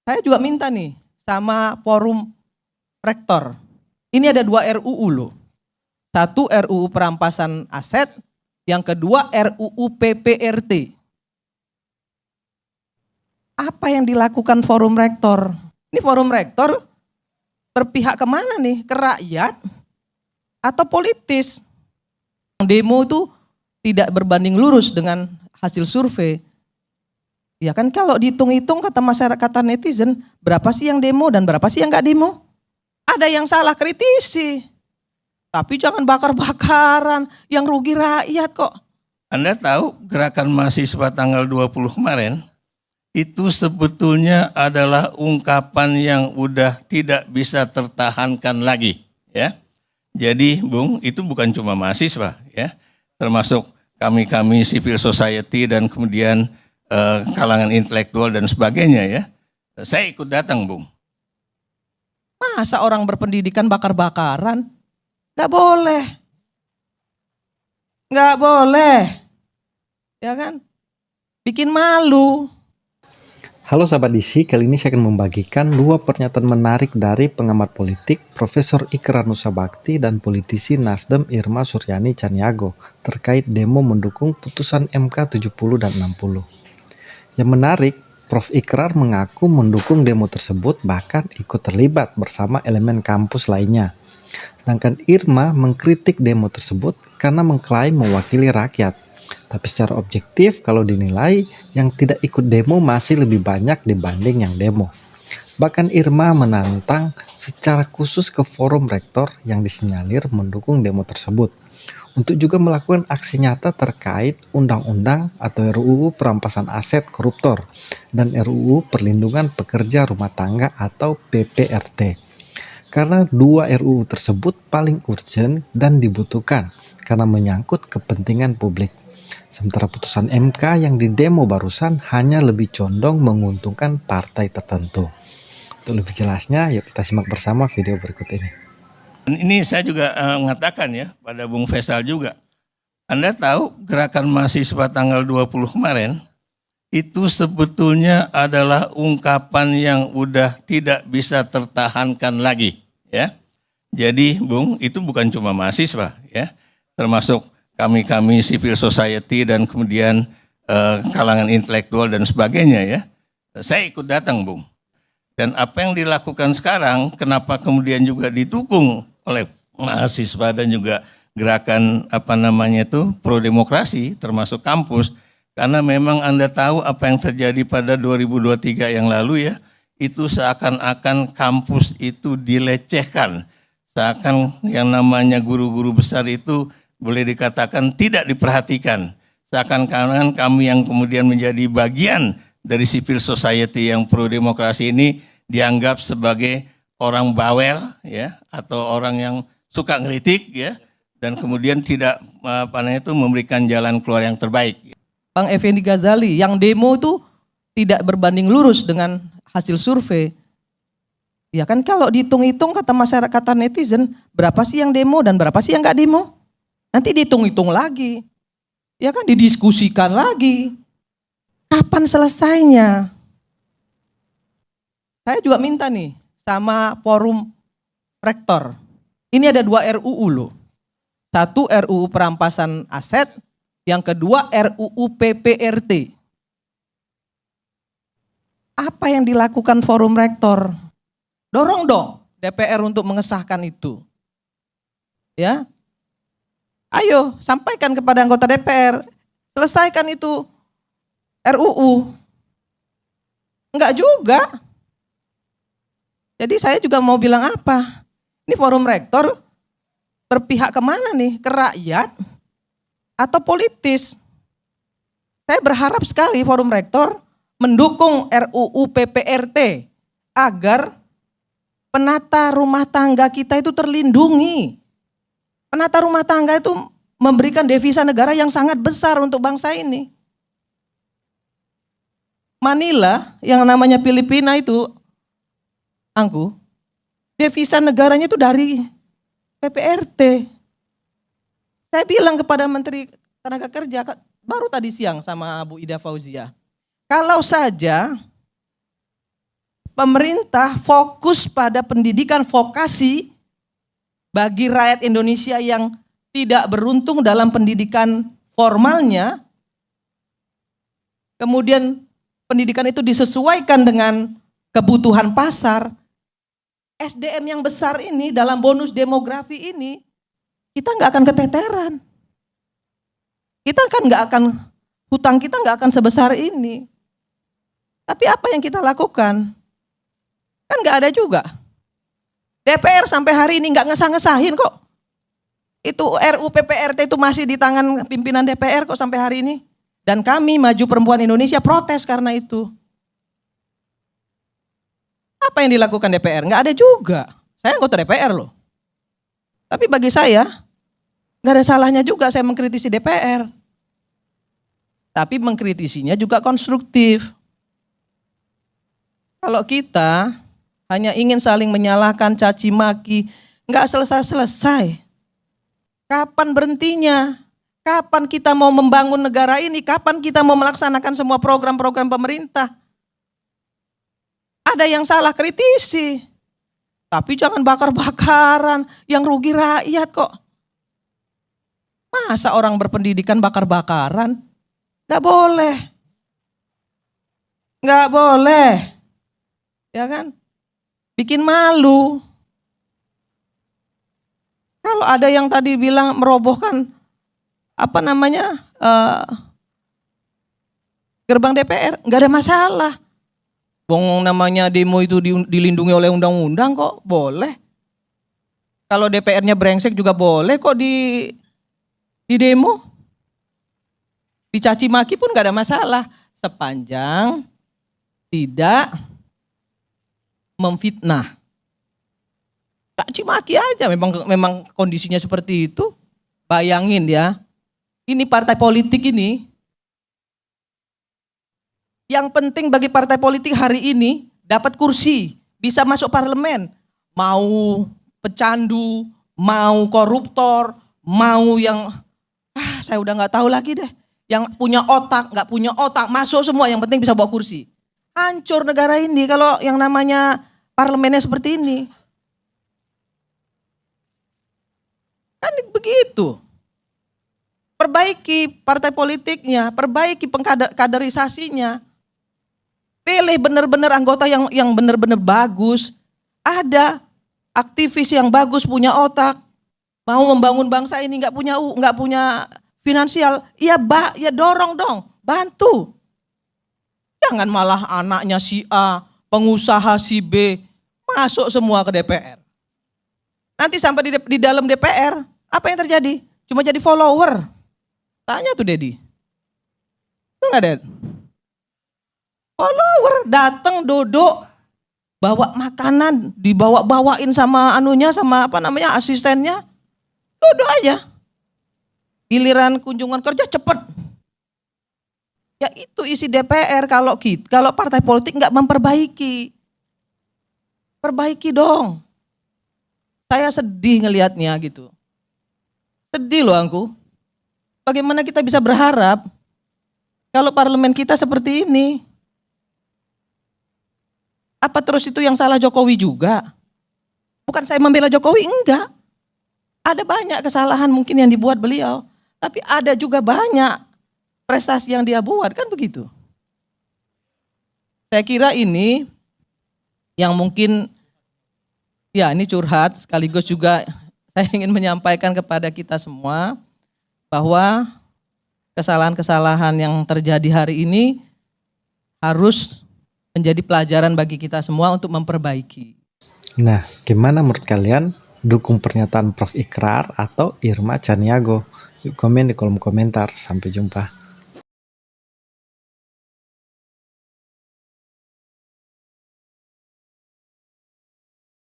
Saya juga minta nih sama forum rektor. Ini ada 2 RUU loh. Satu RUU perampasan aset, yang kedua RUU PPRT. Apa yang dilakukan forum rektor? Ini forum rektor berpihak kemana nih? Ke rakyat atau politis? Demo itu tidak berbanding lurus dengan hasil survei. Ya kan kalau dihitung-hitung kata masyarakat, kata netizen, berapa sih yang demo dan berapa sih yang nggak demo? Ada yang salah, kritisi. Tapi jangan bakar-bakaran, yang rugi rakyat kok. Anda tahu gerakan mahasiswa tanggal 20 kemarin itu sebetulnya adalah ungkapan yang udah tidak bisa tertahankan lagi, ya. Jadi, Bung, itu bukan cuma mahasiswa, ya. Termasuk kami civil society dan kemudian kalangan intelektual dan sebagainya, ya. Saya ikut datang, Bung. Masa orang berpendidikan bakar-bakaran? Nggak boleh. Nggak boleh. Ya kan? Bikin malu. Halo sahabat DC, kali ini saya akan membagikan 2 pernyataan menarik dari pengamat politik Profesor Ikrar Nussabakti dan politisi Nasdem Irma Suryani Chaniago terkait demo mendukung putusan MK 70 dan 60. Yang menarik, Prof. Ikrar mengaku mendukung demo tersebut bahkan ikut terlibat bersama elemen kampus lainnya. Sedangkan Irma mengkritik demo tersebut karena mengklaim mewakili rakyat. Tapi secara objektif kalau dinilai yang tidak ikut demo masih lebih banyak dibanding yang demo. Bahkan Irma menantang secara khusus ke forum rektor yang disinyalir mendukung demo tersebut untuk juga melakukan aksi nyata terkait undang-undang atau RUU perampasan aset koruptor dan RUU perlindungan pekerja rumah tangga atau PPRT. Karena 2 RUU tersebut paling urgent dan dibutuhkan karena menyangkut kepentingan publik. Sementara putusan MK yang didemo barusan hanya lebih condong menguntungkan partai tertentu. Untuk lebih jelasnya, yuk kita simak bersama video berikut ini. Ini saya juga mengatakan ya pada Bung Faisal juga. Anda tahu gerakan mahasiswa tanggal 20 kemarin itu sebetulnya adalah ungkapan yang udah tidak bisa tertahankan lagi, ya. Jadi, Bung, itu bukan cuma mahasiswa, ya. Termasuk kami civil society dan kemudian kalangan intelektual dan sebagainya, ya. Saya ikut datang, Bung. Dan apa yang dilakukan sekarang, kenapa kemudian juga didukung oleh mahasiswa dan juga gerakan pro demokrasi termasuk kampus, karena memang Anda tahu apa yang terjadi pada 2023 yang lalu, ya, itu seakan-akan kampus itu dilecehkan, seakan yang namanya guru-guru besar itu boleh dikatakan tidak diperhatikan, seakan-akan kami yang kemudian menjadi bagian dari civil society yang pro demokrasi ini dianggap sebagai orang bawel, ya, atau orang yang suka ngeritik, ya, dan kemudian tidak memberikan jalan keluar yang terbaik. Bang Effendi Ghazali, yang demo itu tidak berbanding lurus dengan hasil survei. Ya kan kalau dihitung-hitung kata masyarakat, kata netizen, berapa sih yang demo dan berapa sih yang nggak demo? Nanti dihitung-hitung lagi. Ya kan didiskusikan lagi. Kapan selesainya? Saya juga minta nih sama forum rektor. Ini ada 2 RUU loh. Satu RUU perampasan aset, yang kedua RUU PPRT. Apa yang dilakukan forum rektor? Dorong dong DPR untuk mengesahkan itu. Ya. Ayo sampaikan kepada anggota DPR, selesaikan itu RUU. Enggak juga. Jadi saya juga mau bilang apa? Ini forum rektor berpihak kemana nih? Ke rakyat atau politis? Saya berharap sekali forum rektor mendukung RUU PPRT agar penata rumah tangga kita itu terlindungi. Penata rumah tangga itu memberikan devisa negara yang sangat besar untuk bangsa ini. Manila yang namanya Filipina itu, Angku, devisa negaranya itu dari PPRT. Saya bilang kepada Menteri Tenaga Kerja, baru tadi siang sama Bu Ida Fauzia, kalau saja pemerintah fokus pada pendidikan vokasi bagi rakyat Indonesia yang tidak beruntung dalam pendidikan formalnya, kemudian pendidikan itu disesuaikan dengan kebutuhan pasar, SDM yang besar ini dalam bonus demografi ini, kita nggak akan keteteran. Kita kan nggak akan, hutang kita nggak akan sebesar ini. Tapi apa yang kita lakukan? Kan nggak ada juga. DPR sampai hari ini nggak ngesah-ngesahin kok. Itu RUU PPRT itu masih di tangan pimpinan DPR kok sampai hari ini. Dan kami Maju Perempuan Indonesia protes karena itu. Apa yang dilakukan DPR? Nggak ada juga. Saya anggota DPR loh. Tapi bagi saya, nggak ada salahnya juga saya mengkritisi DPR. Tapi mengkritisinya juga konstruktif. Kalau kita hanya ingin saling menyalahkan, caci maki, nggak selesai-selesai. Kapan berhentinya? Kapan kita mau membangun negara ini? Kapan kita mau melaksanakan semua program-program pemerintah? Ada yang salah, kritisi. Tapi jangan bakar-bakaran, yang rugi rakyat kok. Masa orang berpendidikan bakar-bakaran? Gak boleh. Gak boleh. Ya kan? Bikin malu. Kalau ada yang tadi bilang merobohkan gerbang DPR, nggak ada masalah. Bong namanya demo itu dilindungi oleh undang-undang kok, boleh. Kalau DPR-nya brengsek juga boleh kok di demo. Dicaci maki pun nggak ada masalah, sepanjang tidak memfitnah. Caci maki aja, memang kondisinya seperti itu. Bayangin ya, ini partai politik ini, yang penting bagi partai politik hari ini dapat kursi, bisa masuk parlemen. Mau pecandu, mau koruptor, mau yang saya udah nggak tahu lagi deh. Yang punya otak, nggak punya otak, masuk semua. Yang penting bisa bawa kursi. Hancur negara ini kalau yang namanya parlemennya seperti ini. Kan begitu. Perbaiki partai politiknya, perbaiki kaderisasinya. Pilih benar-benar anggota yang benar-benar bagus. Ada aktivis yang bagus, punya otak, mau membangun bangsa ini, nggak punya finansial, ya dorong dong, bantu. Jangan malah anaknya si A, pengusaha si B, masuk semua ke DPR. Nanti sampai di dalam DPR, apa yang terjadi? Cuma jadi follower. Tanya tuh Dedi. Enggak, Ded? Follower datang duduk, bawa makanan, dibawain sama asistennya. Duduk aja. Giliran kunjungan kerja cepet. Ya itu isi DPR kalau partai politik nggak memperbaiki. Perbaiki dong. Saya sedih ngelihatnya gitu. Sedih loh aku. Bagaimana kita bisa berharap kalau parlemen kita seperti ini? Apa terus itu yang salah Jokowi juga? Bukan saya membela Jokowi, enggak. Ada banyak kesalahan mungkin yang dibuat beliau. Tapi ada juga banyak prestasi yang dia buat, kan begitu. Saya kira ini yang mungkin, ya ini curhat, sekaligus juga saya ingin menyampaikan kepada kita semua bahwa kesalahan-kesalahan yang terjadi hari ini harus menjadi pelajaran bagi kita semua untuk memperbaiki. Nah, gimana menurut kalian? Dukung pernyataan Prof. Ikrar atau Irma Caniago? Yuk komen di kolom komentar. Sampai jumpa.